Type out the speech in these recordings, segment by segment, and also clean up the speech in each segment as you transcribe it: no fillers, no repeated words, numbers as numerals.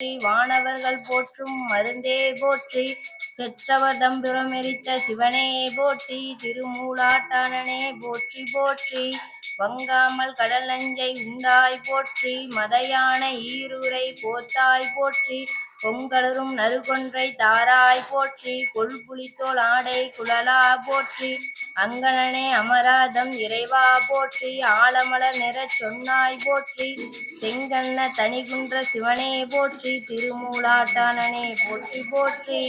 வானவர்கள் போற்றும் மருந்தே போற்றி, செற்றவர் தம்புரம் எரித்த சிவனே போற்றி, திருமூலாட்டானனே போற்றி போற்றி, வங்காமல் கடல் நஞ்சை உண்டாய் போற்றி, மதையான ஈரூரை போத்தாய் போற்றி, பொங்கலரும் நறுகொன்றை தாராய் போற்றி, கொள்புலித்தோல் ஆடை குழலா போற்றி, அங்கணனே அமராதம் இறைவா போற்றி, ஆலமலர் நிறச் சொன்னாய் போற்றி, செங்கண்ண தனிகுன்ற சிவனே போற்றி, திருமூலாட்டானனே போற்றி போற்றி,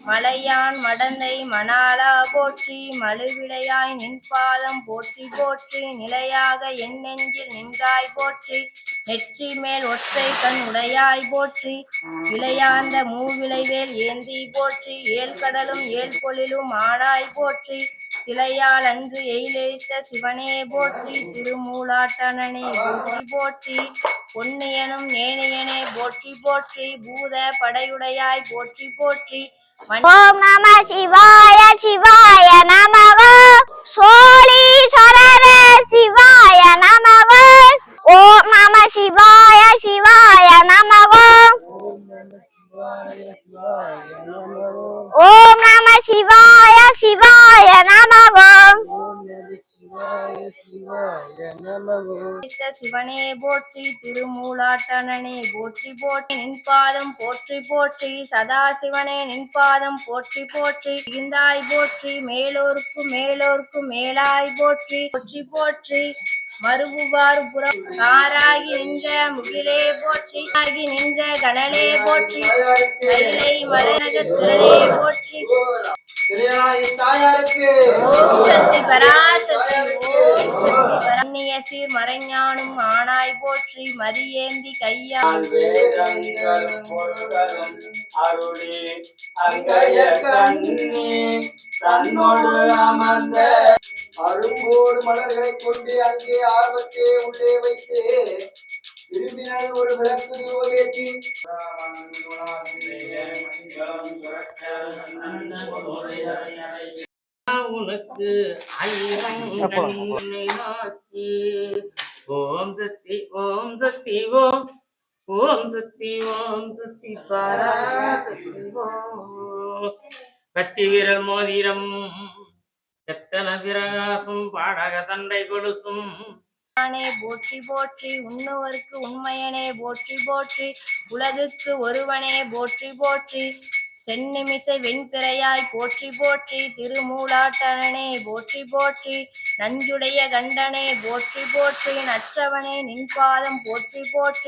மலையான் மடந்தை மணாலா போற்றி, மழுவிடையாய் நின்பாதம் போற்றி போற்றி, நிலையாக என் நெஞ்சில் நின்றாய் போற்றி, நெற்றி மேல் ஒற்றை கண் உடையாய் போற்றி, விளையாந்த மூவிளைவேல் ஏந்தி போற்றி, ஏழ்கடலும் ஏழ்பொழிலும் ஆனாய் போற்றி, சிலையால் அன்று எயிலெழுத்த சிவனே போற்றி, திருமூலாட்டானனே போற்றி போற்றி, பொன்னியனும் ஏனியனே போற்றி போற்றி, பூத படையுடையாய் போற்றி போற்றி. ஓம் நம சிவாய சிவாய நமக, சோழீஸ்வரர சிவாய நமக, ஓம் நம சிவாய சிவாய நமக, ஓம் நம சிவாய சிவாய நமக, சிவனே போற்றி, திருமூலாட்டானனே போற்றி போற்றி, நின்பாதம் போற்றி போற்றி, சதா சிவனே நின்பாதம் போற்றி போற்றி, இருந்தாய் போற்றி, மேலோர்க்கு மேலோர்க்கு மேலாய் போற்றி போற்றி போற்றி, மறுபுவார் புறம் காராகி நின்ற முகிலே போற்றி, ஆகி நின்ற கணலே போற்றி, கைலை மலைநக திரளே போற்றி, சீர் மறைஞானும் ஆனாய் போற்றி, மதியேந்தி கையால் அரும்போடு மலர்களை கொண்டு அங்கே ஆர்வத்தை உள்ளே வைத்து விரும்பினால் ஒரு விளக்கு தூவகேற்றி உனக்கு ஓம் சக்தி ஓம் சக்தி ஓம் ஓம் சக்தி ஓம் சக்தி பராசக்தி ஓம். கத்தி விரல் மோதிரம் எத்தன பிரகாசம் பாடக தண்டை கொலுசும் போற்றி போற்றி, உண்ணுவர்க்கு உண்மையனே போற்றி போற்றி, உலகுக்கு ஒருவனே போற்றி போற்றி, செந்நிமிசை வெண்பிறையாய் போற்றி போற்றி, திருமூலாட்டானனே போற்றி போற்றி, நஞ்சுடைய கண்டனே போற்றி போற்றி, நற்றவனே நின்பாதம் போற்றி போற்றி,